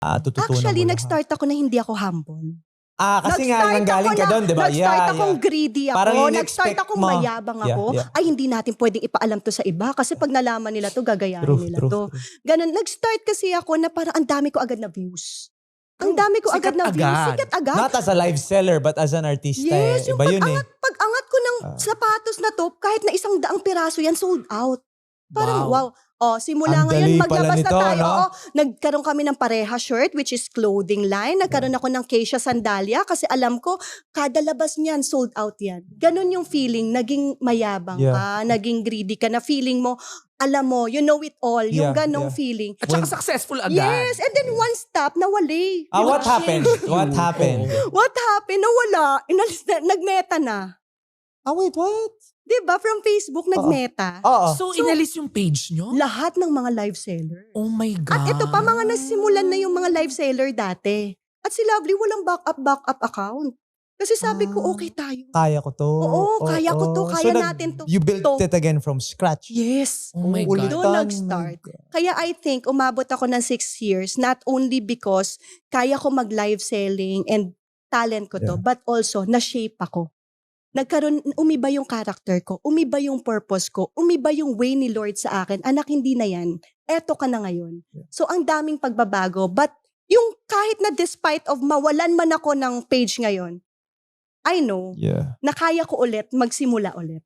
tututunan Actually, mo lahat. nag-start ako na hindi ako humble. Kasi nga nanggaling ka doon, di ba? Nag-start akong greedy Parang ako. Nag-start in-expect akong mo. mayabang ako. Yeah. Ay, hindi natin pwedeng ipaalam to sa iba kasi pag nalaman nila to, gagayahin nila to. Ganun. Nag-start kasi ako na parang ang dami ko agad na views. Ang dami ko agad na views. Sikat agad. Not as a live seller, but as an artista. Yes, yung iba yun pag-angat ko ng sapatos na to, kahit na 100 piraso yan, sold out. Parang wow. Simula Ang ngayon, dali maglabas pala nito, na tayo. no? Nagkaroon kami ng pareha shirt, which is clothing line. Nagkaroon ako ng Keisha sandalia kasi alam ko, kada labas niyan, sold out yan. Ganon yung feeling, naging mayabang ka, naging greedy ka, na feeling mo, alam mo, you know it all, yung ganong feeling. At saka successful agad. Yes, and then one stop, nawali. What happened? What happened? What happened? Nawala. Inalis na, nagmeta na. Wait, what? Diba? From Facebook, nagmeta. So, inalis yung page nyo? Lahat ng mga live seller. Oh my God. At ito pa, mga nasimulan na yung mga live seller dati. At si Lovely, walang backup account. Kasi sabi ko, okay tayo. Kaya ko to. Oo, kaya ko to. Kaya natin to. You built it again from scratch. Yes. Oh my God. Doon nag-start. Kaya I think, umabot ako ng 6 years, not only because kaya ko mag-live selling and talent ko to, but also, na-shape ako. Umiba yung character ko, umiba yung purpose ko, umiba yung way ni Lord sa akin. Anak, hindi na yan. Eto ka na ngayon. So, ang daming pagbabago. But, yung kahit na despite of mawalan man ako ng page ngayon, I know na kaya ko ulit magsimula ulit.